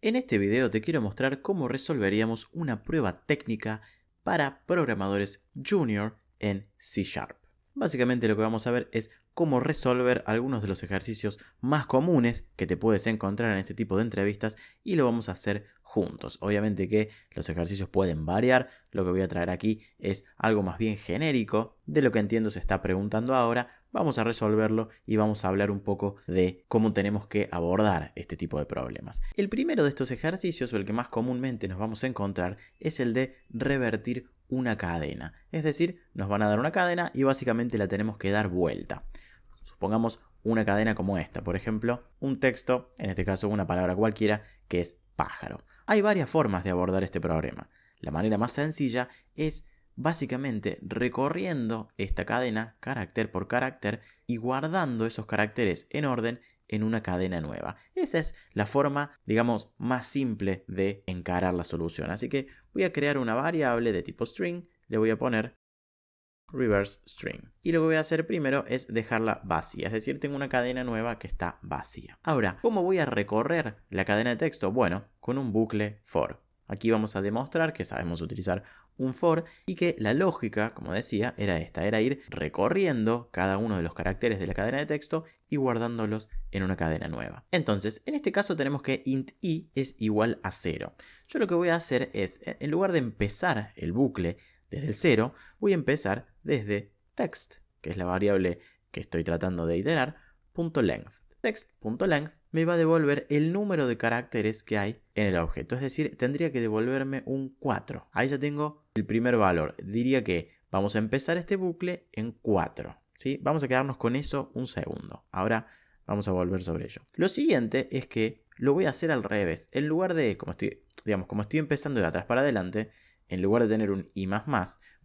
En este video te quiero mostrar cómo resolveríamos una prueba técnica para programadores junior en C#. Básicamente lo que vamos a ver es cómo resolver algunos de los ejercicios más comunes que te puedes encontrar en este tipo de entrevistas y lo vamos a hacer juntos. Obviamente que los ejercicios pueden variar, lo que voy a traer aquí es algo más bien genérico de lo que entiendo se está preguntando ahora. Vamos a resolverlo y vamos a hablar un poco de cómo tenemos que abordar este tipo de problemas. El primero de estos ejercicios, o el que más comúnmente nos vamos a encontrar, es el de revertir una cadena. Es decir, nos van a dar una cadena y básicamente la tenemos que dar vuelta. Supongamos una cadena como esta, por ejemplo, un texto, en este caso una palabra cualquiera, que es pájaro. Hay varias formas de abordar este problema. La manera más sencilla es básicamente recorriendo esta cadena carácter por carácter y guardando esos caracteres en orden en una cadena nueva. Esa es la forma, digamos, más simple de encarar la solución. Así que voy a crear una variable de tipo string, le voy a poner reverse string. Y lo que voy a hacer primero es dejarla vacía, es decir, tengo una cadena nueva que está vacía. Ahora, ¿cómo voy a recorrer la cadena de texto? Bueno, con un bucle for. Aquí vamos a demostrar que sabemos utilizar un for y que la lógica, como decía, era esta, era ir recorriendo cada uno de los caracteres de la cadena de texto y guardándolos en una cadena nueva. Entonces, en este caso tenemos que int i es igual a 0. Yo lo que voy a hacer es, en lugar de empezar el bucle desde el 0, voy a empezar desde text, que es la variable que estoy tratando de iterar, .length. Text.length me va a devolver el número de caracteres que hay en el objeto. Es decir, tendría que devolverme un 4. Ahí ya tengo el primer valor. Diría que vamos a empezar este bucle en 4. ¿Sí? Vamos a quedarnos con eso un segundo. Ahora vamos a volver sobre ello. Lo siguiente es que lo voy a hacer al revés. En lugar de, como estoy empezando de atrás para adelante, en lugar de tener un i++,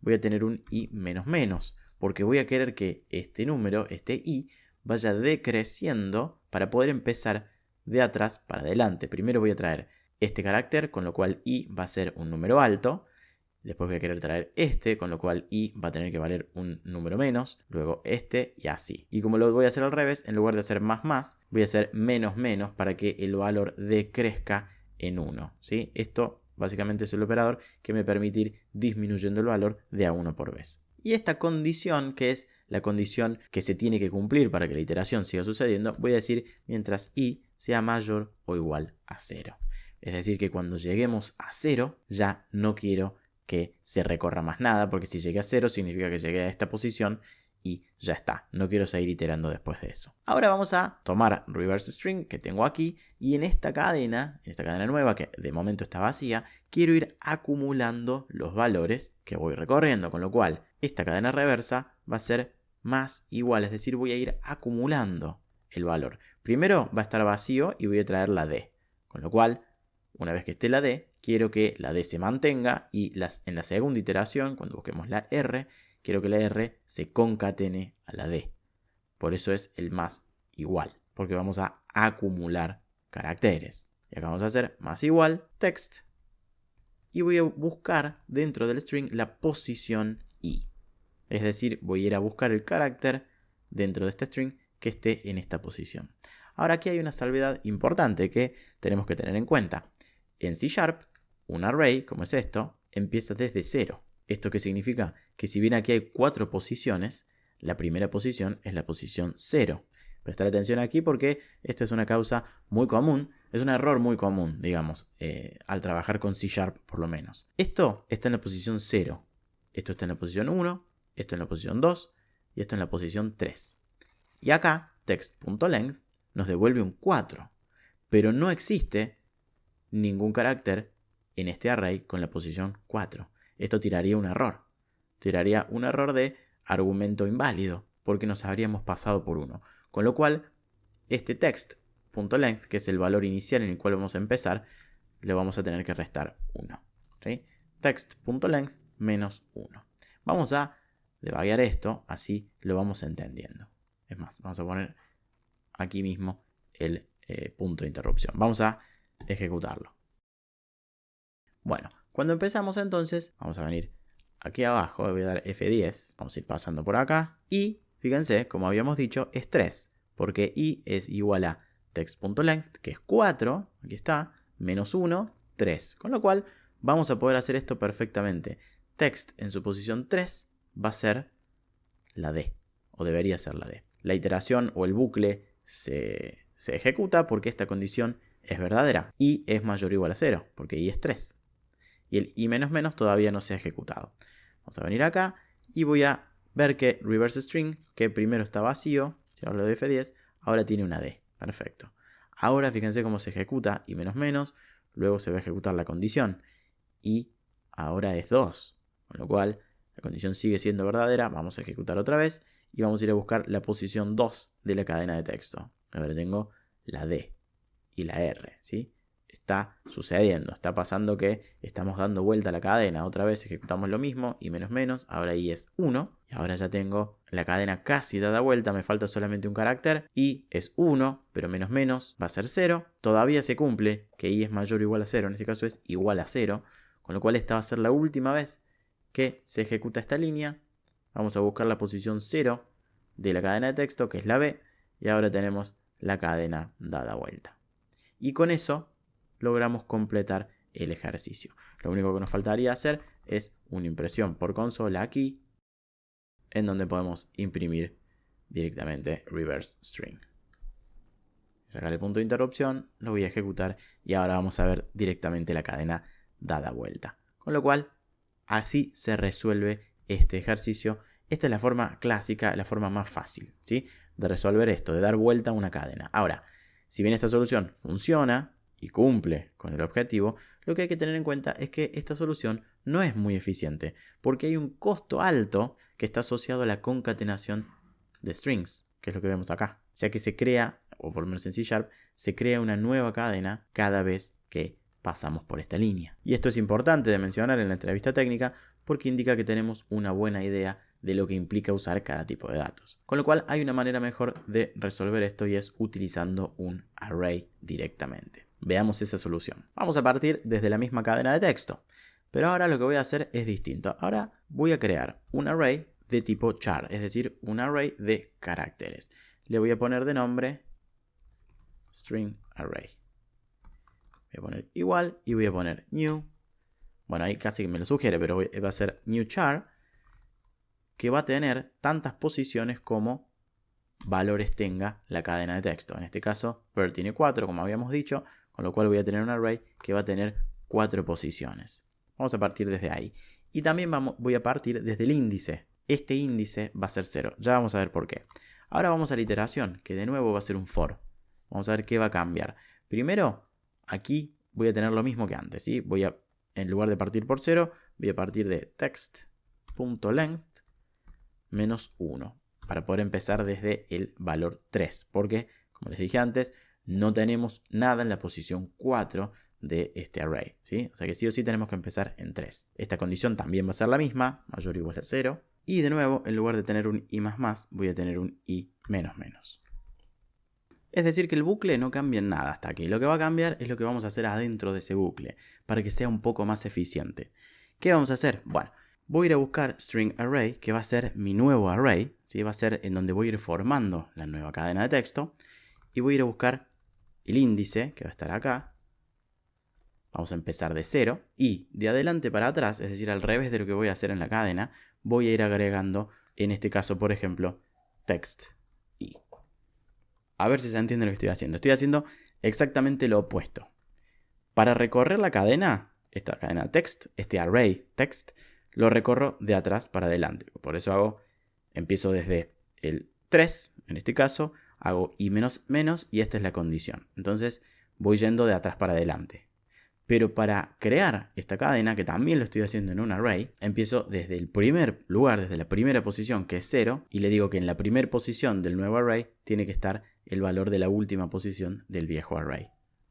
voy a tener un i menos, porque voy a querer que este número, este i, vaya decreciendo para poder empezar de atrás para adelante. Primero voy a traer este carácter, con lo cual i va a ser un número alto. Después voy a querer traer este, con lo cual i va a tener que valer un número menos. Luego este y así. Y como lo voy a hacer al revés, en lugar de hacer más, voy a hacer menos para que el valor decrezca en 1. ¿Sí? Esto básicamente es el operador que me permite ir disminuyendo el valor de a 1 por vez. Y esta condición, que es la condición que se tiene que cumplir para que la iteración siga sucediendo, voy a decir mientras i sea mayor o igual a 0. Es decir, que cuando lleguemos a 0 ya no quiero que se recorra más nada, porque si llegué a 0 significa que llegué a esta posición y ya está. No quiero seguir iterando después de eso. Ahora vamos a tomar reverse string que tengo aquí y en esta cadena nueva que de momento está vacía, quiero ir acumulando los valores que voy recorriendo, con lo cual esta cadena reversa va a ser más igual, es decir, voy a ir acumulando el valor. Primero va a estar vacío y voy a traer la d, con lo cual una vez que esté la d, quiero que la d se mantenga y en la segunda iteración, cuando busquemos la r, quiero que la r se concatene a la d. Por eso es el más igual, porque vamos a acumular caracteres. Y acá vamos a hacer más igual text. Y voy a buscar dentro del string la posición i. Es decir, voy a ir a buscar el carácter dentro de este string que esté en esta posición. Ahora aquí hay una salvedad importante que tenemos que tener en cuenta. En C#, un array, como es esto, empieza desde 0. ¿Esto qué significa? Que si bien aquí hay 4 posiciones, la primera posición es la posición 0. Prestar atención aquí porque esta es una causa muy común, es un error muy común, digamos, al trabajar con C# por lo menos. Esto está en la posición 0, esto está en la posición 1, esto en la posición 2 y esto en la posición 3. Y acá, text.length nos devuelve un 4, pero no existe ningún carácter en este array con la posición 4. Esto tiraría un error. Tiraría un error de argumento inválido, porque nos habríamos pasado por 1. Con lo cual, este text.length, que es el valor inicial en el cual vamos a empezar, le vamos a tener que restar 1. ¿Sí? Text.length menos 1. Vamos a debuguear esto, así lo vamos entendiendo. Es más, vamos a poner aquí mismo el punto de interrupción. Vamos a ejecutarlo. Bueno, cuando empezamos entonces, vamos a venir aquí abajo, voy a dar F10, vamos a ir pasando por acá. Y fíjense, como habíamos dicho, es 3, porque i es igual a text.length, que es 4, aquí está, menos 1, 3. Con lo cual vamos a poder hacer esto perfectamente. Text en su posición 3 va a ser la D, o debería ser la D. La iteración o el bucle se ejecuta porque esta condición es verdadera. Y es mayor o igual a 0, porque I es 3. Y el I menos menos todavía no se ha ejecutado. Vamos a venir acá y voy a ver que reverse string, que primero está vacío, si ahora le doy F10, ahora tiene una D. Perfecto. Ahora fíjense cómo se ejecuta I menos menos, luego se va a ejecutar la condición. Y ahora es 2. Con lo cual la condición sigue siendo verdadera. Vamos a ejecutar otra vez y vamos a ir a buscar la posición 2 de la cadena de texto. Ahora tengo la D y la R, ¿sí? Está sucediendo, está pasando que estamos dando vuelta a la cadena. Otra vez ejecutamos lo mismo, I menos menos, ahora I es 1. Y ahora ya tengo la cadena casi dada vuelta, me falta solamente un carácter. I es 1, pero menos menos va a ser 0. Todavía se cumple que I es mayor o igual a 0, en este caso es igual a 0. Con lo cual esta va a ser la última vez que se ejecuta esta línea. Vamos a buscar la posición 0 de la cadena de texto, que es la B. Y ahora tenemos la cadena dada vuelta. Y con eso logramos completar el ejercicio. Lo único que nos faltaría hacer es una impresión por consola aquí, en donde podemos imprimir directamente reverse string. Sacar el punto de interrupción, lo voy a ejecutar y ahora vamos a ver directamente la cadena dada vuelta. Con lo cual, así se resuelve este ejercicio. Esta es la forma clásica, la forma más fácil, ¿sí?, de resolver esto, de dar vuelta a una cadena. Ahora, si bien esta solución funciona y cumple con el objetivo, lo que hay que tener en cuenta es que esta solución no es muy eficiente, porque hay un costo alto que está asociado a la concatenación de strings, que es lo que vemos acá, ya que se crea, o por lo menos en C#, se crea una nueva cadena cada vez que pasamos por esta línea. Y esto es importante de mencionar en la entrevista técnica porque indica que tenemos una buena idea de lo que implica usar cada tipo de datos. Con lo cual hay una manera mejor de resolver esto y es utilizando un array directamente. Veamos esa solución. Vamos a partir desde la misma cadena de texto, pero ahora lo que voy a hacer es distinto. Ahora voy a crear un array de tipo char, es decir, un array de caracteres. Le voy a poner de nombre string array. Voy a poner igual y voy a poner new. Bueno, ahí casi que me lo sugiere, pero va a ser new char, que va a tener tantas posiciones como valores tenga la cadena de texto. En este caso, per tiene 4, como habíamos dicho, con lo cual voy a tener un array que va a tener 4 posiciones. Vamos a partir desde ahí. Y también voy a partir desde el índice. Este índice va a ser 0. Ya vamos a ver por qué. Ahora vamos a la iteración, que de nuevo va a ser un for. Vamos a ver qué va a cambiar. Primero, aquí voy a tener lo mismo que antes, ¿sí? En lugar de partir por 0, voy a partir de text.length menos 1 para poder empezar desde el valor 3, porque, como les dije antes, no tenemos nada en la posición 4 de este array, ¿sí? O sea que sí o sí tenemos que empezar en 3. Esta condición también va a ser la misma, mayor o igual a 0. Y de nuevo, en lugar de tener un i más, voy a tener un i menos menos. Es decir, que el bucle no cambia en nada hasta aquí. Lo que va a cambiar es lo que vamos a hacer adentro de ese bucle, para que sea un poco más eficiente. ¿Qué vamos a hacer? Bueno, voy a ir a buscar string array, que va a ser mi nuevo array, ¿sí? Va a ser en donde voy a ir formando la nueva cadena de texto. Y voy a ir a buscar el índice, que va a estar acá. Vamos a empezar de 0. Y de adelante para atrás, es decir, al revés de lo que voy a hacer en la cadena, voy a ir agregando, en este caso, por ejemplo, text i. A ver si se entiende lo que estoy haciendo. Estoy haciendo exactamente lo opuesto. Para recorrer la cadena, esta cadena text, este array text, lo recorro de atrás para adelante. Por eso empiezo desde el 3, en este caso, hago i menos menos y esta es la condición. Entonces voy yendo de atrás para adelante. Pero para crear esta cadena, que también lo estoy haciendo en un array, empiezo desde el primer lugar, desde la primera posición, que es 0, y le digo que en la primera posición del nuevo array tiene que estar el valor de la última posición del viejo array.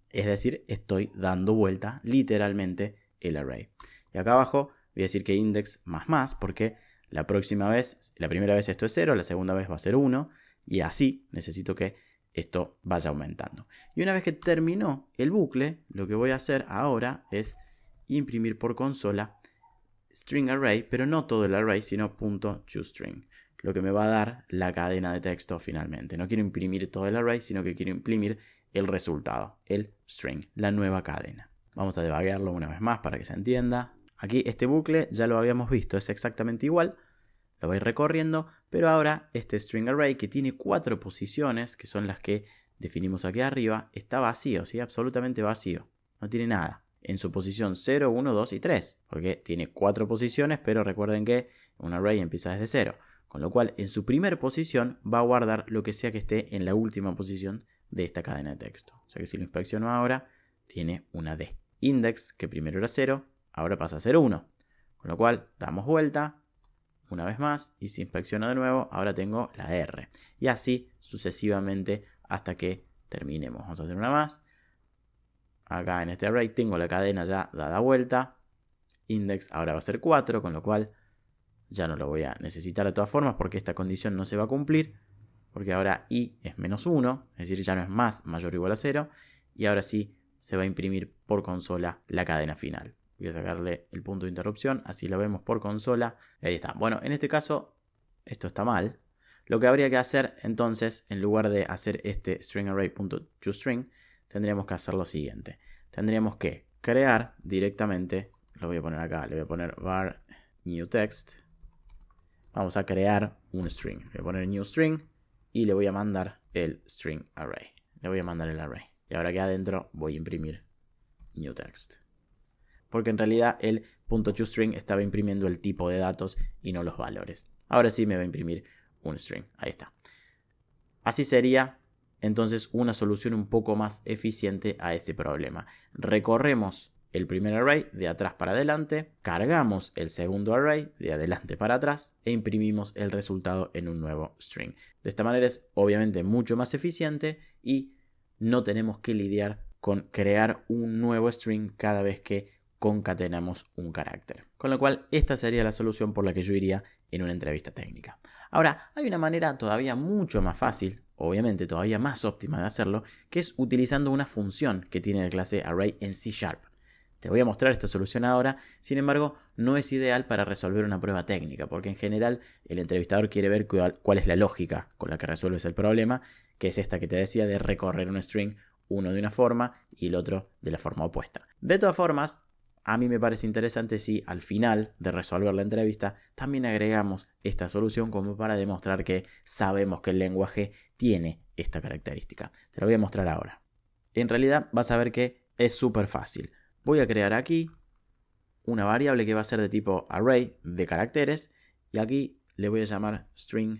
Es decir, estoy dando vuelta literalmente el array. Y acá abajo voy a decir que index más, porque la primera vez esto es 0, la segunda vez va a ser 1, y así necesito que esto vaya aumentando. Y una vez que terminó el bucle, lo que voy a hacer ahora es imprimir por consola string array, pero no todo el array, sino .toString. lo que me va a dar la cadena de texto finalmente. No quiero imprimir todo el array, sino que quiero imprimir el resultado, el string, la nueva cadena. Vamos a debuguearlo una vez más para que se entienda. Aquí este bucle ya lo habíamos visto, es exactamente igual. Lo voy recorriendo, pero ahora este string array que tiene 4 posiciones, que son las que definimos aquí arriba, está vacío, ¿sí? Absolutamente vacío. No tiene nada. En su posición 0, 1, 2 y 3. Porque tiene 4 posiciones, pero recuerden que un array empieza desde 0. Con lo cual, en su primera posición va a guardar lo que sea que esté en la última posición de esta cadena de texto. O sea que si lo inspecciono ahora, tiene una D. Index, que primero era 0, ahora pasa a ser 1. Con lo cual, damos vuelta una vez más y si inspecciono de nuevo, ahora tengo la R. Y así sucesivamente hasta que terminemos. Vamos a hacer una más. Acá en este array tengo la cadena ya dada vuelta. Index ahora va a ser 4, con lo cual ya no lo voy a necesitar de todas formas porque esta condición no se va a cumplir. Porque ahora i es menos 1, es decir, ya no es más mayor o igual a 0. Y ahora sí se va a imprimir por consola la cadena final. Voy a sacarle el punto de interrupción, así lo vemos por consola. Y ahí está. Bueno, en este caso, esto está mal. Lo que habría que hacer entonces, en lugar de hacer este stringArray.toString, tendríamos que hacer lo siguiente. Tendríamos que crear directamente, lo voy a poner acá, le voy a poner var new text. Vamos a crear un string. Le voy a poner new string y le voy a mandar el string array. Le voy a mandar el array. Y ahora que adentro voy a imprimir new text. Porque en realidad el .toString estaba imprimiendo el tipo de datos y no los valores. Ahora sí me va a imprimir un string. Ahí está. Así sería entonces una solución un poco más eficiente a ese problema. Recorremos el primer array de atrás para adelante, cargamos el segundo array de adelante para atrás e imprimimos el resultado en un nuevo string. De esta manera es obviamente mucho más eficiente y no tenemos que lidiar con crear un nuevo string cada vez que concatenamos un carácter. Con lo cual, esta sería la solución por la que yo iría en una entrevista técnica. Ahora, hay una manera todavía mucho más fácil, obviamente todavía más óptima de hacerlo, que es utilizando una función que tiene la clase array en C#. Te voy a mostrar esta solución ahora, sin embargo, no es ideal para resolver una prueba técnica, porque en general el entrevistador quiere ver cuál es la lógica con la que resuelves el problema, que es esta que te decía de recorrer un string, uno de una forma y el otro de la forma opuesta. De todas formas, a mí me parece interesante si al final de resolver la entrevista también agregamos esta solución como para demostrar que sabemos que el lenguaje tiene esta característica. Te lo voy a mostrar ahora. En realidad vas a ver que es súper fácil. Voy a crear aquí una variable que va a ser de tipo array de caracteres y aquí le voy a llamar string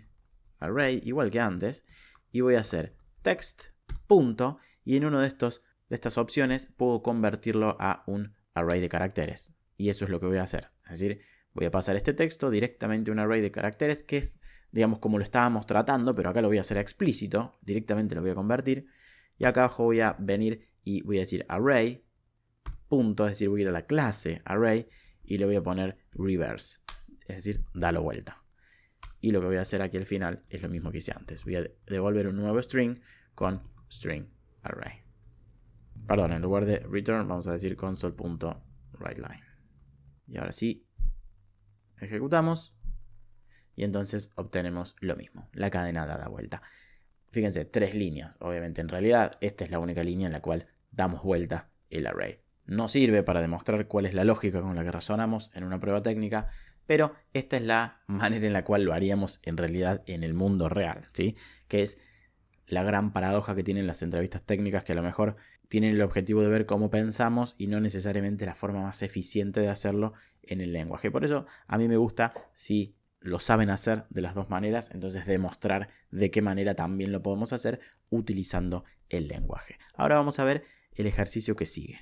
array igual que antes y voy a hacer text punto y en uno de estas opciones puedo convertirlo a un array de caracteres y eso es lo que voy a hacer. Es decir, voy a pasar este texto directamente a un array de caracteres que es, digamos, como lo estábamos tratando, pero acá lo voy a hacer explícito, directamente lo voy a convertir y acá abajo voy a venir y voy a decir array punto, es decir, voy a ir a la clase array y le voy a poner reverse, es decir, dalo vuelta. Y lo que voy a hacer aquí al final es lo mismo que hice antes. Voy a devolver un nuevo string con string array. Perdón, en lugar de return vamos a decir console.writeLine. Y ahora sí, ejecutamos. Y entonces obtenemos lo mismo, la cadena dada vuelta. Fíjense, 3 líneas. Obviamente en realidad esta es la única línea en la cual damos vuelta el array. No sirve para demostrar cuál es la lógica con la que razonamos en una prueba técnica, pero esta es la manera en la cual lo haríamos en realidad en el mundo real, ¿sí? Que es la gran paradoja que tienen las entrevistas técnicas, que a lo mejor tienen el objetivo de ver cómo pensamos y no necesariamente la forma más eficiente de hacerlo en el lenguaje. Por eso a mí me gusta, si lo saben hacer de las dos maneras, entonces demostrar de qué manera también lo podemos hacer utilizando el lenguaje. Ahora vamos a ver el ejercicio que sigue.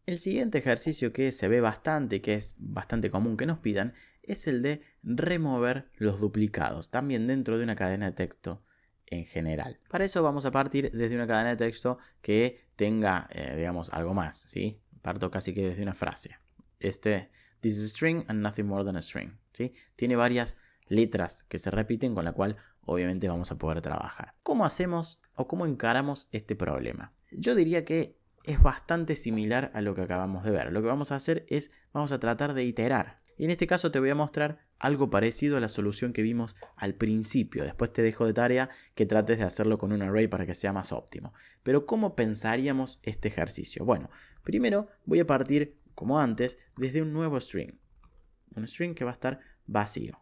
El siguiente ejercicio que se ve bastante, que es bastante común que nos pidan, es el de remover los duplicados, también dentro de una cadena de texto en general. Para eso vamos a partir desde una cadena de texto que tenga, digamos, algo más, ¿sí? Parto casi que desde una frase. This is a string and nothing more than a string, ¿sí? Tiene varias letras que se repiten, con la cual obviamente vamos a poder trabajar. ¿Cómo hacemos o cómo encaramos este problema? Yo diría que es bastante similar a lo que acabamos de ver. Lo que vamos a hacer es, vamos a tratar de iterar. Y en este caso te voy a mostrar algo parecido a la solución que vimos al principio. Después te dejo de tarea que trates de hacerlo con un array para que sea más óptimo. Pero ¿cómo pensaríamos este ejercicio? Bueno, primero voy a partir, como antes, desde un nuevo string. Un string que va a estar vacío.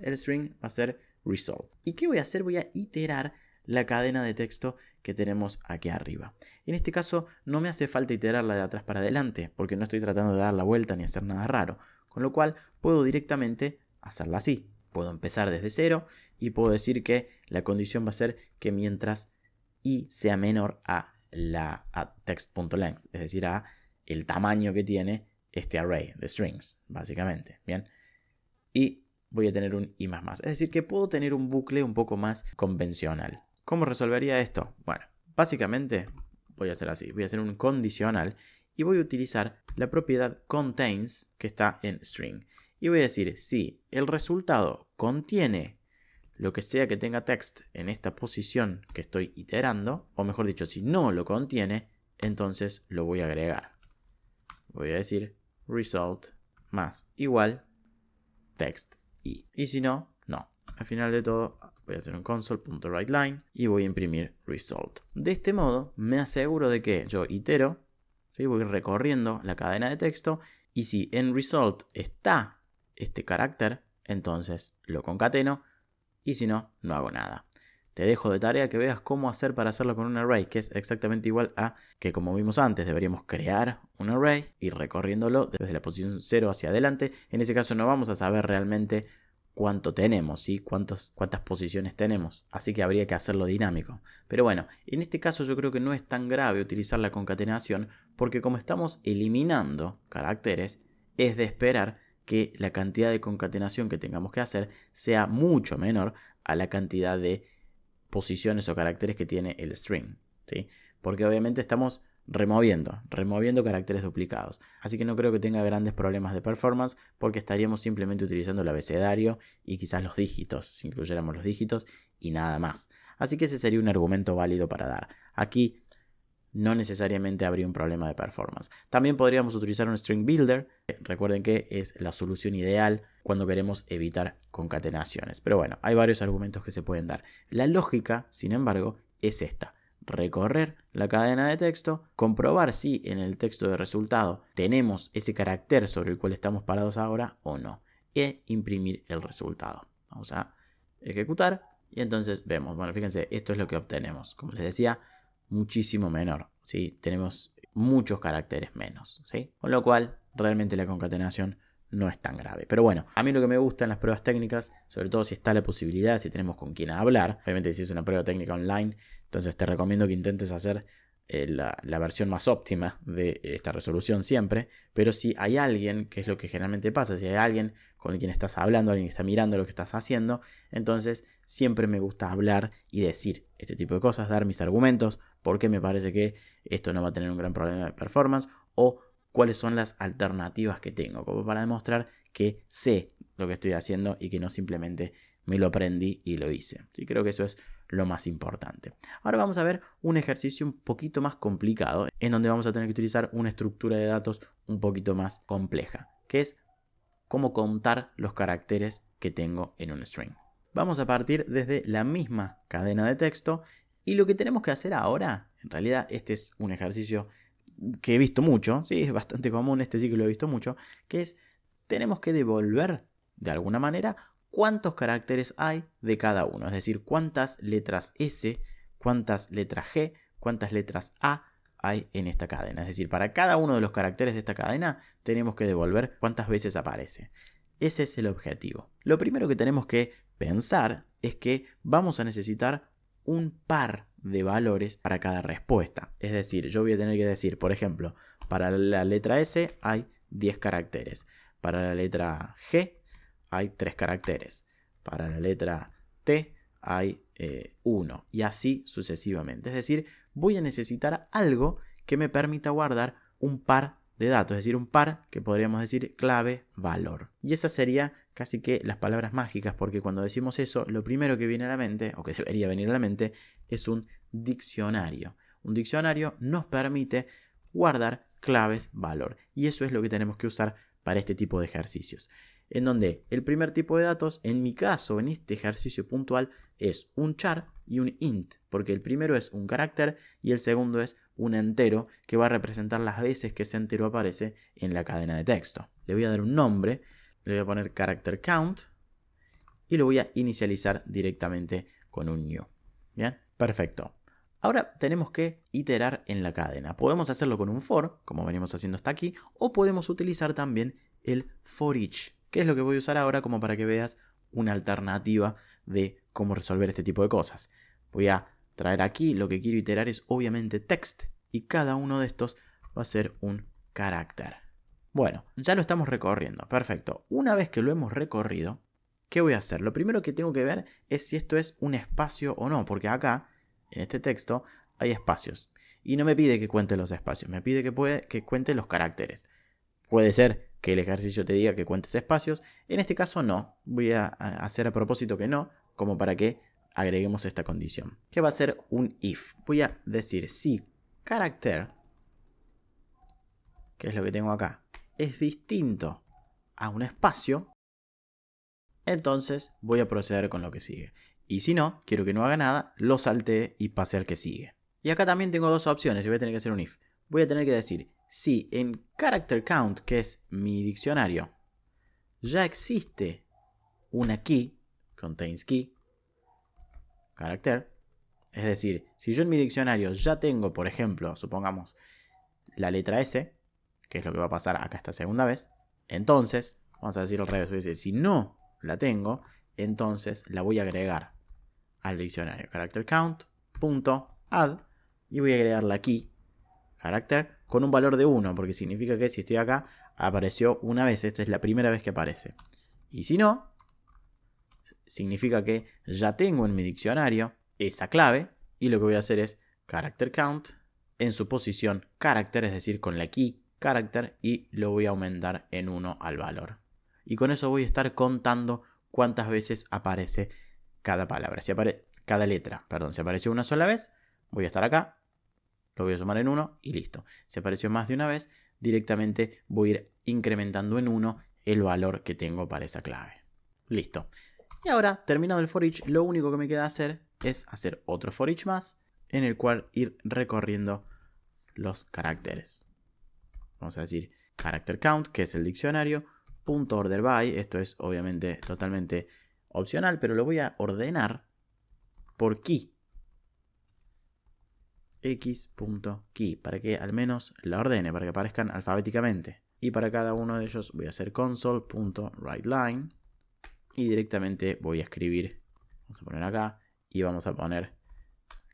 El string va a ser result. ¿Y qué voy a hacer? Voy a iterar la cadena de texto que tenemos aquí arriba. En este caso no me hace falta iterarla de atrás para adelante, porque no estoy tratando de dar la vuelta ni hacer nada raro. Con lo cual puedo directamente hacerla así. Puedo empezar desde cero y puedo decir que la condición va a ser que mientras i sea menor a text.length, es decir, a el tamaño que tiene este array de strings, básicamente. Bien. Y voy a tener un i++. Es decir, que puedo tener un bucle un poco más convencional. ¿Cómo resolvería esto? Bueno, básicamente voy a hacer así. Voy a hacer un condicional y voy a utilizar la propiedad contains que está en string. Y voy a decir, si el resultado contiene lo que sea que tenga text en esta posición que estoy iterando, o mejor dicho, si no lo contiene, entonces lo voy a agregar. Voy a decir result más igual text i. Y si no, no. Al final de todo voy a hacer un console.writeLine y voy a imprimir result. De este modo me aseguro de que yo itero, ¿sí? Voy recorriendo la cadena de texto y si en result está este carácter, entonces lo concateno y si no, no hago nada. Te dejo de tarea que veas cómo hacer para hacerlo con un array, que es exactamente igual a que, como vimos antes, deberíamos crear un array y recorriéndolo desde la posición 0 hacia adelante. En ese caso no vamos a saber realmente cuánto tenemos, ¿sí? Cuántas posiciones tenemos. Así que habría que hacerlo dinámico. Pero bueno, en este caso yo creo que no es tan grave utilizar la concatenación porque como estamos eliminando caracteres, es de esperar que la cantidad de concatenación que tengamos que hacer sea mucho menor a la cantidad de posiciones o caracteres que tiene el string, ¿sí? Porque obviamente estamos removiendo caracteres duplicados. Así que no creo que tenga grandes problemas de performance porque estaríamos simplemente utilizando el abecedario y quizás los dígitos, si incluyéramos los dígitos y nada más. Así que ese sería un argumento válido para dar. Aquí no necesariamente habría un problema de performance. También podríamos utilizar un string builder. Recuerden que es la solución ideal cuando queremos evitar concatenaciones. Pero bueno, hay varios argumentos que se pueden dar. La lógica, sin embargo, es esta. Recorrer la cadena de texto, comprobar si en el texto de resultado tenemos ese carácter sobre el cual estamos parados ahora o no. E imprimir el resultado. Vamos a ejecutar y entonces vemos. Bueno, fíjense, esto es lo que obtenemos. Como les decía, muchísimo menor, ¿sí? Tenemos muchos caracteres menos, ¿sí? Con lo cual realmente la concatenación no es tan grave. Pero bueno, a mí lo que me gusta en las pruebas técnicas, sobre todo si está la posibilidad, si tenemos con quién hablar, obviamente si es una prueba técnica online, entonces te recomiendo que intentes hacer la versión más óptima de esta resolución siempre, pero si hay alguien, que es lo que generalmente pasa, si hay alguien con quien estás hablando, alguien que está mirando lo que estás haciendo, entonces siempre me gusta hablar y decir este tipo de cosas, dar mis argumentos, porque me parece que esto no va a tener un gran problema de performance o cuáles son las alternativas que tengo, como para demostrar que sé lo que estoy haciendo y que no simplemente me lo aprendí y lo hice. Sí, creo que eso es lo más importante. Ahora vamos a ver un ejercicio un poquito más complicado, en donde vamos a tener que utilizar una estructura de datos un poquito más compleja, que es cómo contar los caracteres que tengo en un string. Vamos a partir desde la misma cadena de texto y lo que tenemos que hacer ahora, en realidad este es un ejercicio que he visto mucho, sí, es bastante común, este sí que lo he visto mucho, que es tenemos que devolver de alguna manera cuántos caracteres hay de cada uno, es decir, cuántas letras S, cuántas letras G, cuántas letras A hay en esta cadena. Es decir, para cada uno de los caracteres de esta cadena tenemos que devolver cuántas veces aparece. Ese es el objetivo. Lo primero que tenemos que pensar es que vamos a necesitar un par de valores para cada respuesta. Es decir, yo voy a tener que decir, por ejemplo, para la letra S hay 10 caracteres. Para la letra G hay 3 caracteres. Para la letra T hay 1 y así sucesivamente. Es decir, voy a necesitar algo que me permita guardar un par de datos, es decir, un par que podríamos decir clave, valor. Y esa sería casi que las palabras mágicas, porque cuando decimos eso, lo primero que viene a la mente, o que debería venir a la mente, es un diccionario. Un diccionario nos permite guardar claves, valor. Y eso es lo que tenemos que usar para este tipo de ejercicios. En donde el primer tipo de datos, en mi caso, en este ejercicio puntual, es un char y un int, porque el primero es un carácter y el segundo es un entero que va a representar las veces que ese entero aparece en la cadena de texto. Le voy a dar un nombre, le voy a poner character count y lo voy a inicializar directamente con un new. ¿Bien? Perfecto. Ahora tenemos que iterar en la cadena. Podemos hacerlo con un for, como venimos haciendo hasta aquí, o podemos utilizar también el for each, que es lo que voy a usar ahora como para que veas una alternativa de cómo resolver este tipo de cosas. Voy a traer aquí, lo que quiero iterar es obviamente text, y cada uno de estos va a ser un carácter. Bueno, ya lo estamos recorriendo, perfecto. Una vez que lo hemos recorrido, ¿qué voy a hacer? Lo primero que tengo que ver es si esto es un espacio o no, porque acá, en este texto, hay espacios. Y no me pide que cuente los espacios, me pide que cuente los caracteres. Puede ser que el ejercicio te diga que cuentes espacios, en este caso no. Voy a hacer a propósito que no, como para que agreguemos esta condición. Que va a ser un if. Voy a decir si carácter, que es lo que tengo acá, es distinto a un espacio, entonces voy a proceder con lo que sigue. Y si no, quiero que no haga nada, lo saltee y pase al que sigue. Y acá también tengo dos opciones y voy a tener que hacer un if. Voy a tener que decir si en character count, que es mi diccionario, ya existe una key, contains key, carácter. Es decir, si yo en mi diccionario ya tengo, por ejemplo, supongamos la letra S, que es lo que va a pasar acá esta segunda vez, entonces, vamos a decir al revés, voy a decir, si no la tengo, entonces la voy a agregar al diccionario character count.add y voy a agregar la key carácter con un valor de 1, porque significa que si estoy acá apareció una vez, esta es la primera vez que aparece. Y si no, significa que ya tengo en mi diccionario esa clave y lo que voy a hacer es character count en su posición carácter, es decir, con la key carácter, y lo voy a aumentar en 1 al valor. Y con eso voy a estar contando cuántas veces aparece cada palabra. Cada letra, perdón. Si apareció una sola vez, voy a estar acá, lo voy a sumar en 1 y listo. Si apareció más de una vez, directamente voy a ir incrementando en 1 el valor que tengo para esa clave. Listo. Y ahora, terminado el for each, lo único que me queda hacer es hacer otro for each más, en el cual ir recorriendo los caracteres. Vamos a decir character count, que es el diccionario, .order by, esto es obviamente totalmente opcional, pero lo voy a ordenar por key. X.key, para que al menos la ordene, para que aparezcan alfabéticamente. Y para cada uno de ellos voy a hacer console.writeLine y directamente voy a escribir, vamos a poner acá, y vamos a poner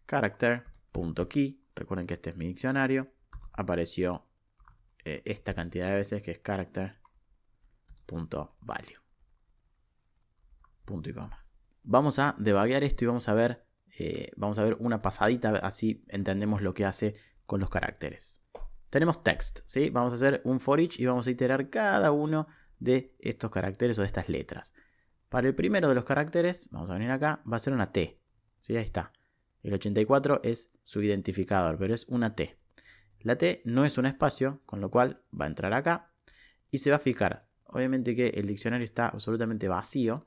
character.key. Recuerden que este es mi diccionario. Apareció esta cantidad de veces, que es character.value. Punto y coma. Vamos a debuguear esto y vamos a ver una pasadita, así entendemos lo que hace con los caracteres. Tenemos text, ¿sí? Vamos a hacer un for each y vamos a iterar cada uno de estos caracteres o de estas letras. Para el primero de los caracteres, vamos a venir acá, va a ser una T. ¿Sí? Ahí está. El 84 es su identificador, pero es una T. La T no es un espacio, con lo cual va a entrar acá y se va a fijar. Obviamente que el diccionario está absolutamente vacío,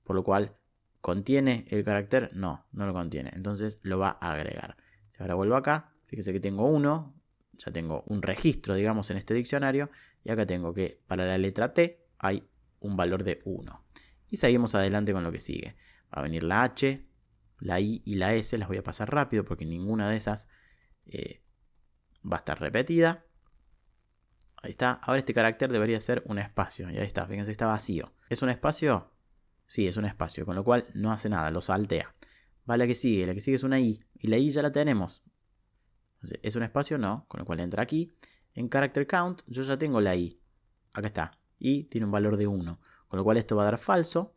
por lo cual ¿contiene el carácter? No, no lo contiene. Entonces lo va a agregar. Si ahora vuelvo acá, fíjese que tengo 1, ya tengo un registro, digamos, en este diccionario. Y acá tengo que para la letra T hay un valor de 1. Y seguimos adelante con lo que sigue. Va a venir la H, la I y la S. Las voy a pasar rápido porque ninguna de esas va a estar repetida. Ahí está. Ahora este carácter debería ser un espacio. Y ahí está, fíjense, está vacío. ¿Es un espacio? Sí, es un espacio, con lo cual no hace nada, lo saltea. Va la que sigue es una I. Y la I ya la tenemos. Entonces, ¿es un espacio? No, con lo cual entra aquí. En character count yo ya tengo la I. Acá está. Y tiene un valor de 1. Con lo cual esto va a dar falso.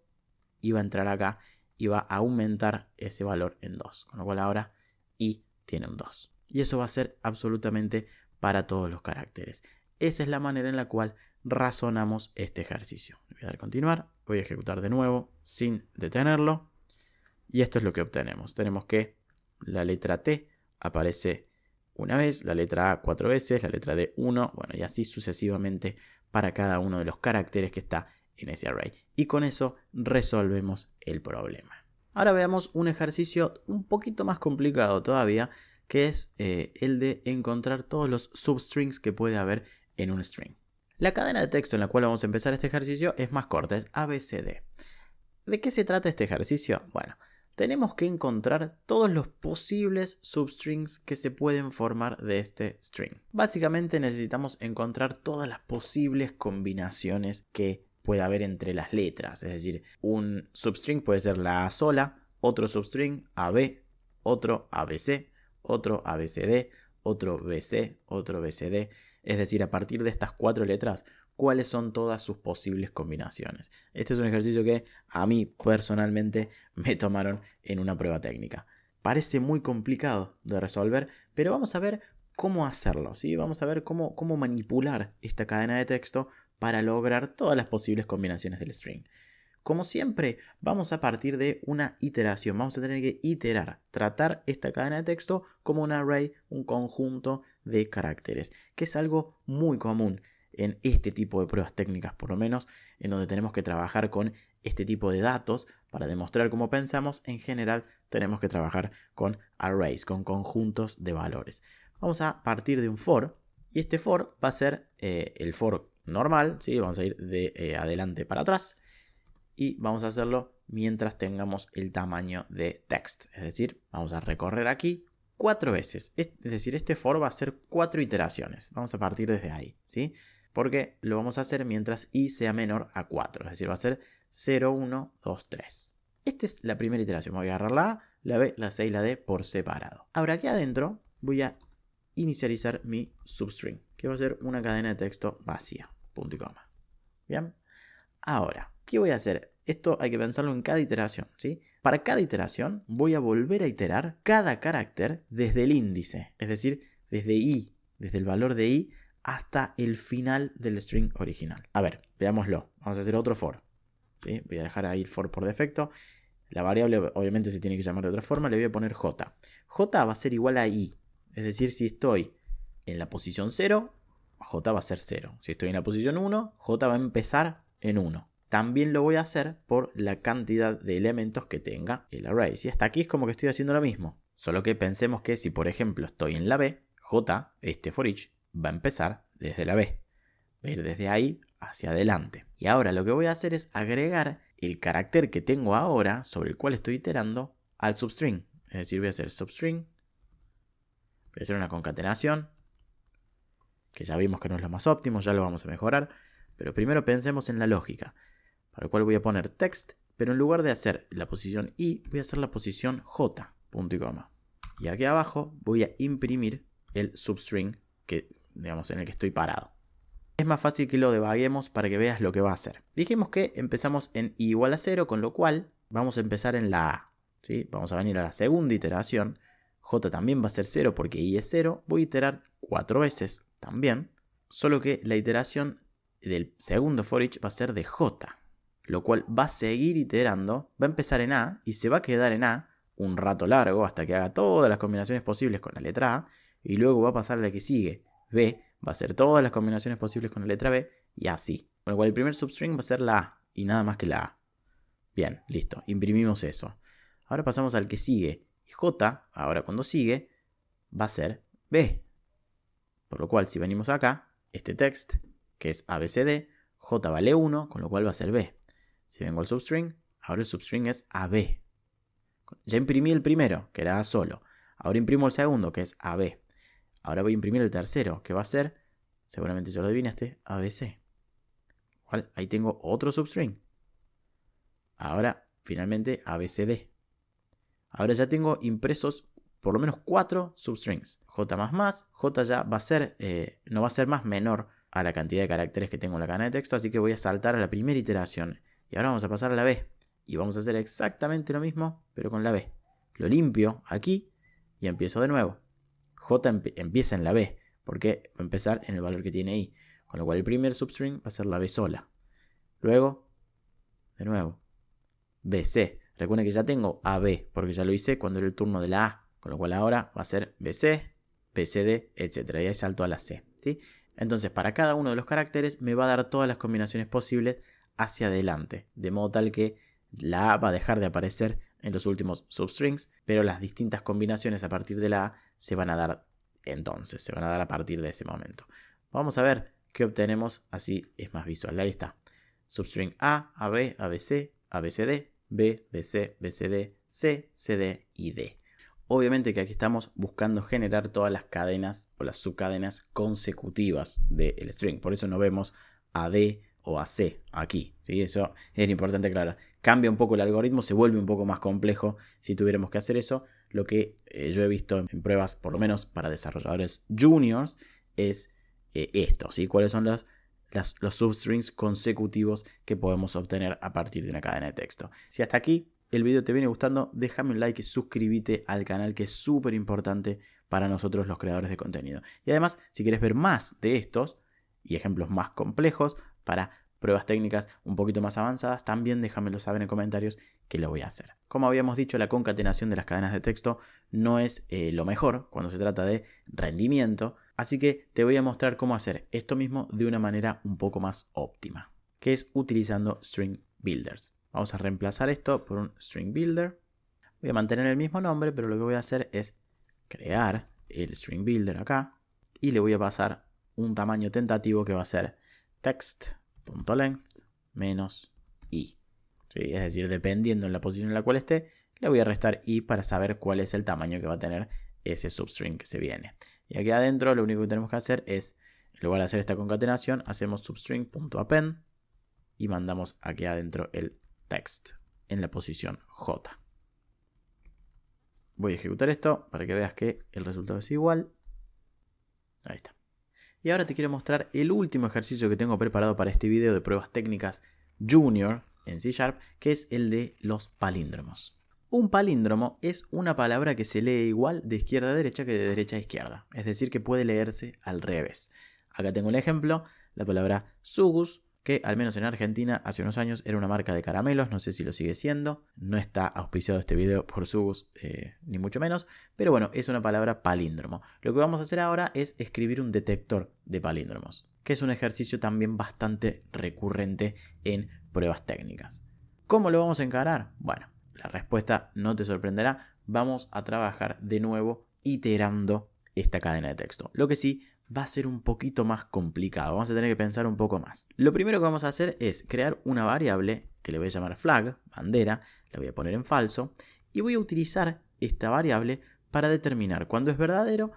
Y va a entrar acá. Y va a aumentar ese valor en 2. Con lo cual ahora I tiene un 2. Y eso va a ser absolutamente para todos los caracteres. Esa es la manera en la cual razonamos este ejercicio. Voy a dar a continuar. Voy a ejecutar de nuevo sin detenerlo. Y esto es lo que obtenemos. Tenemos que la letra T aparece una vez, la letra A 4 veces, la letra D 1, bueno, y así sucesivamente para cada uno de los caracteres que está en ese array. Y con eso resolvemos el problema. Ahora veamos un ejercicio un poquito más complicado todavía, que es el de encontrar todos los substrings que puede haber en un string. La cadena de texto en la cual vamos a empezar este ejercicio es más corta, es ABCD. ¿De qué se trata este ejercicio? Bueno, tenemos que encontrar todos los posibles substrings que se pueden formar de este string. Básicamente necesitamos encontrar todas las posibles combinaciones que puede haber entre las letras. Es decir, un substring puede ser la A sola, otro substring AB, otro ABC, otro ABCD, otro BC, otro BCD. Es decir, a partir de estas 4 letras, cuáles son todas sus posibles combinaciones. Este es un ejercicio que a mí personalmente me tomaron en una prueba técnica. Parece muy complicado de resolver, pero vamos a ver cómo hacerlo, ¿sí? Vamos a ver cómo manipular esta cadena de texto para lograr todas las posibles combinaciones del string. Como siempre, vamos a partir de una iteración. Vamos a tener que iterar, tratar esta cadena de texto como un array, un conjunto de caracteres, que es algo muy común en este tipo de pruebas técnicas, por lo menos, en donde tenemos que trabajar con este tipo de datos para demostrar cómo pensamos. En general, tenemos que trabajar con arrays, con conjuntos de valores. Vamos a partir de un for, y este for va a ser el for normal, ¿sí? Vamos a ir de adelante para atrás, y vamos a hacerlo mientras tengamos el tamaño de text. Es decir, vamos a recorrer aquí 4 veces. Es decir, este for va a ser 4 iteraciones. Vamos a partir desde ahí, ¿sí? Porque lo vamos a hacer mientras i sea menor a 4. Es decir, va a ser 0, 1, 2, 3. Esta es la primera iteración. Voy a agarrar la A, la B, la C y la D por separado. Ahora aquí adentro voy a inicializar mi substring, que va a ser una cadena de texto vacía. Punto y coma. Bien. Ahora, ¿qué voy a hacer? Esto hay que pensarlo en cada iteración, ¿sí? Para cada iteración voy a volver a iterar cada carácter desde el índice, es decir, desde i, desde el valor de i hasta el final del string original. A ver, veámoslo. Vamos a hacer otro for, ¿sí? Voy a dejar ahí el for por defecto. La variable obviamente se tiene que llamar de otra forma. Le voy a poner j. J va a ser igual a i. Es decir, si estoy en la posición 0, j va a ser 0. Si estoy en la posición 1, j va a empezar en 1. También lo voy a hacer por la cantidad de elementos que tenga el array. ¿Sí? Hasta aquí es como que estoy haciendo lo mismo. Solo que pensemos que si por ejemplo estoy en la B, j, este for each, va a empezar desde la B. Va a ir desde ahí hacia adelante. Y ahora lo que voy a hacer es agregar el carácter que tengo ahora, sobre el cual estoy iterando, al substring. Es decir, voy a hacer substring. Voy a hacer una concatenación, que ya vimos que no es lo más óptimo, ya lo vamos a mejorar. Pero primero pensemos en la lógica, para lo cual voy a poner text, pero en lugar de hacer la posición i, voy a hacer la posición j, punto y coma. Y aquí abajo voy a imprimir el substring que, digamos, en el que estoy parado. Es más fácil que lo debaguemos para que veas lo que va a hacer. Dijimos que empezamos en i igual a 0, con lo cual vamos a empezar en la a, ¿sí? Vamos a venir a la segunda iteración. J también va a ser 0 porque i es 0. Voy a iterar 4 veces también, solo que la iteración del segundo for each va a ser de j, lo cual va a seguir iterando, va a empezar en a y se va a quedar en a un rato largo hasta que haga todas las combinaciones posibles con la letra a, y luego va a pasar a la que sigue, b, va a hacer todas las combinaciones posibles con la letra b y así. Con lo cual el primer substring va a ser la a y nada más que la a. Bien, listo, imprimimos eso. Ahora pasamos al que sigue y j, ahora cuando sigue, va a ser b. Por lo cual si venimos acá, este text, que es ABCD, J vale 1, con lo cual va a ser B. Si vengo al substring, ahora el substring es AB. Ya imprimí el primero, que era A solo. Ahora imprimo el segundo, que es AB. Ahora voy a imprimir el tercero, que va a ser, seguramente ya lo adivinaste, ABC. ¿Cuál? Ahí tengo otro substring. Ahora, finalmente, ABCD. Ahora ya tengo impresos por lo menos 4 substrings. J ya va a ser, no va a ser más menor a la cantidad de caracteres que tengo en la cadena de texto, así que voy a saltar a la primera iteración. Y ahora vamos a pasar a la B. Y vamos a hacer exactamente lo mismo, pero con la B. Lo limpio aquí y empiezo de nuevo. J empieza en la B, porque va a empezar en el valor que tiene I. Con lo cual el primer substring va a ser la B sola. Luego, de nuevo, BC. Recuerden que ya tengo AB, porque ya lo hice cuando era el turno de la A. Con lo cual ahora va a ser BC, BCD, etc. Y ahí salto a la C, ¿sí? Entonces, para cada uno de los caracteres me va a dar todas las combinaciones posibles hacia adelante, de modo tal que la A va a dejar de aparecer en los últimos substrings, pero las distintas combinaciones a partir de la A se van a dar entonces, se van a dar a partir de ese momento. Vamos a ver qué obtenemos, así es más visual. Ahí está. Substring A, AB, ABC, ABCD, B, BC, BCD, C, CD y D. Obviamente que aquí estamos buscando generar todas las cadenas o las subcadenas consecutivas del string. Por eso no vemos AD o AC aquí, ¿sí? Eso es importante aclarar. Cambia un poco el algoritmo, se vuelve un poco más complejo si tuviéramos que hacer eso. Lo que yo he visto en pruebas, por lo menos para desarrolladores juniors, es esto, ¿sí? ¿Cuáles son los substrings consecutivos que podemos obtener a partir de una cadena de texto? Si hasta aquí el video te viene gustando, déjame un like y suscríbete al canal, que es súper importante para nosotros los creadores de contenido. Y además, si quieres ver más de estos y ejemplos más complejos para pruebas técnicas un poquito más avanzadas, también déjamelo saber en comentarios que lo voy a hacer. Como habíamos dicho, la concatenación de las cadenas de texto no es lo mejor cuando se trata de rendimiento, así que te voy a mostrar cómo hacer esto mismo de una manera un poco más óptima, que es utilizando string builders. Vamos a reemplazar esto por un string builder. Voy a mantener el mismo nombre, pero lo que voy a hacer es crear el string builder acá y le voy a pasar un tamaño tentativo que va a ser text.length menos i. ¿Sí? Es decir, dependiendo en la posición en la cual esté, le voy a restar i para saber cuál es el tamaño que va a tener ese substring que se viene. Y aquí adentro lo único que tenemos que hacer es, en lugar de hacer esta concatenación, hacemos substring.append y mandamos aquí adentro el text en la posición J. Voy a ejecutar esto para que veas que el resultado es igual. Ahí está. Y ahora te quiero mostrar el último ejercicio que tengo preparado para este video de pruebas técnicas junior en C#, que es el de los palíndromos. Un palíndromo es una palabra que se lee igual de izquierda a derecha que de derecha a izquierda. Es decir, que puede leerse al revés. Acá tengo un ejemplo, la palabra Sugus, que al menos en Argentina hace unos años era una marca de caramelos, no sé si lo sigue siendo. No está auspiciado este video por Sugus, ni mucho menos, pero bueno, es una palabra palíndromo. Lo que vamos a hacer ahora es escribir un detector de palíndromos, que es un ejercicio también bastante recurrente en pruebas técnicas. ¿Cómo lo vamos a encarar? Bueno, la respuesta no te sorprenderá. Vamos a trabajar de nuevo iterando esta cadena de texto. Lo que sí, va a ser un poquito más complicado. Vamos a tener que pensar un poco más. Lo primero que vamos a hacer es crear una variable que le voy a llamar flag, bandera, la voy a poner en falso y voy a utilizar esta variable para determinar cuando es verdadero,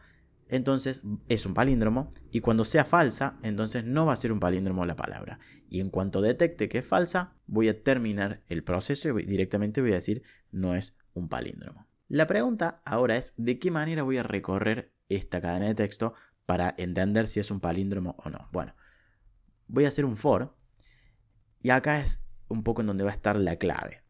entonces es un palíndromo, y cuando sea falsa, entonces no va a ser un palíndromo la palabra. Y en cuanto detecte que es falsa, voy a terminar el proceso y directamente voy a decir no es un palíndromo. La pregunta ahora es de qué manera voy a recorrer esta cadena de texto para entender si es un palíndromo o no. Bueno, voy a hacer un for y acá es un poco en donde va a estar la clave.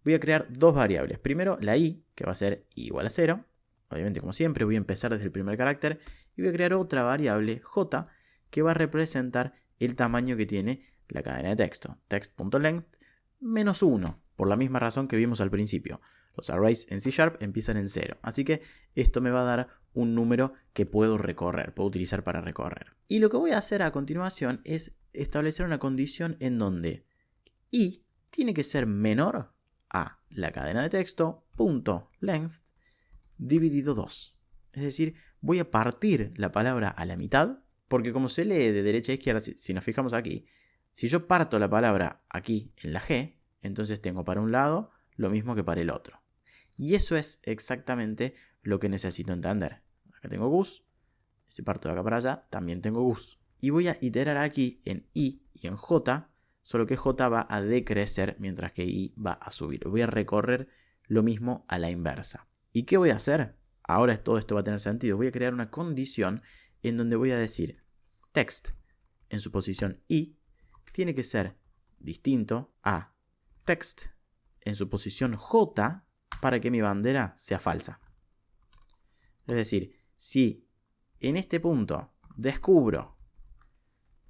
Voy a crear dos variables. Primero la i, que va a ser i igual a 0. Obviamente, como siempre, voy a empezar desde el primer carácter y voy a crear otra variable j que va a representar el tamaño que tiene la cadena de texto. Text.length menos 1, por la misma razón que vimos al principio. Los arrays en C# empiezan en 0, así que esto me va a dar un número que puedo utilizar para recorrer. Y lo que voy a hacer a continuación es establecer una condición en donde i tiene que ser menor a la cadena de texto punto length dividido 2. Es decir, voy a partir la palabra a la mitad, porque como se lee de derecha a izquierda, si nos fijamos aquí, si yo parto la palabra aquí en la G, entonces tengo para un lado lo mismo que para el otro. Y eso es exactamente lo que necesito entender. Acá tengo gus, si parto de acá para allá, también tengo gus. Y voy a iterar aquí en i y en j, solo que j va a decrecer mientras que i va a subir. Voy a recorrer lo mismo a la inversa. ¿Y qué voy a hacer? Ahora todo esto va a tener sentido. Voy a crear una condición en donde voy a decir text en su posición i tiene que ser distinto a text en su posición j para que mi bandera sea falsa. Es decir, si en este punto descubro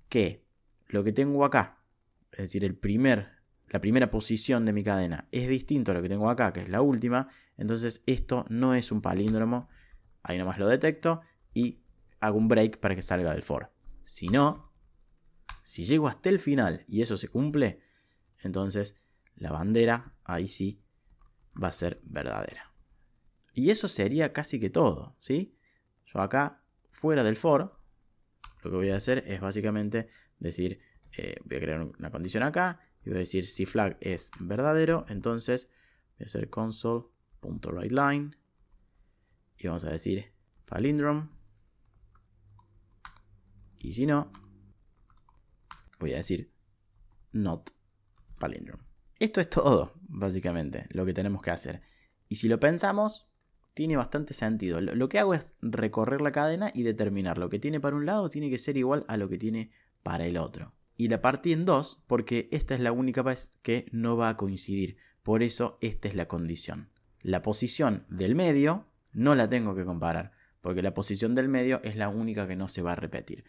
que lo que tengo acá, es decir, la primera posición de mi cadena es distinto a lo que tengo acá, que es la última, entonces esto no es un palíndromo. Ahí nomás lo detecto y hago un break para que salga del for. Si no, si llego hasta el final y eso se cumple, entonces la bandera ahí sí va a ser verdadera. Y eso sería casi que todo, ¿sí? Yo acá, fuera del for, lo que voy a hacer es básicamente decir, voy a crear una condición acá y voy a decir si flag es verdadero, entonces voy a hacer console.writeLine y vamos a decir palindrome. Y si no, voy a decir not palindrome. Esto es todo, básicamente, lo que tenemos que hacer. Y si lo pensamos, tiene bastante sentido. Lo que hago es recorrer la cadena y determinar lo que tiene para un lado tiene que ser igual a lo que tiene para el otro. Y la partí en dos porque esta es la única vez que no va a coincidir. Por eso esta es la condición. La posición del medio no la tengo que comparar, porque la posición del medio es la única que no se va a repetir.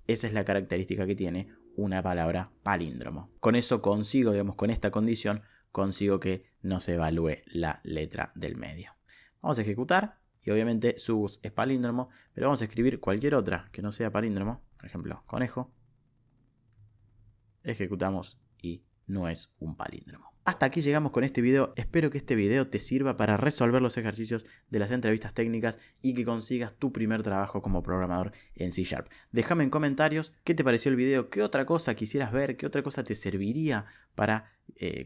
Esa es la característica que tiene una palabra palíndromo. Con eso consigo, digamos, con esta condición, consigo que no se evalúe la letra del medio. Vamos a ejecutar y obviamente subus es palíndromo, pero vamos a escribir cualquier otra que no sea palíndromo. Por ejemplo, conejo. Ejecutamos y no es un palíndromo. Hasta aquí llegamos con este video. Espero que este video te sirva para resolver los ejercicios de las entrevistas técnicas y que consigas tu primer trabajo como programador en C#. Déjame en comentarios qué te pareció el video, qué otra cosa quisieras ver, qué otra cosa te serviría para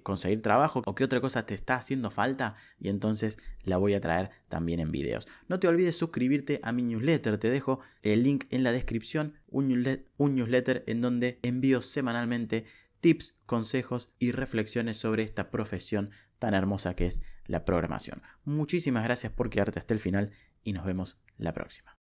conseguir trabajo o qué otra cosa te está haciendo falta y entonces la voy a traer también en videos. No te olvides suscribirte a mi newsletter, te dejo el link en la descripción, un newsletter en donde envío semanalmente tips, consejos y reflexiones sobre esta profesión tan hermosa que es la programación. Muchísimas gracias por quedarte hasta el final y nos vemos la próxima.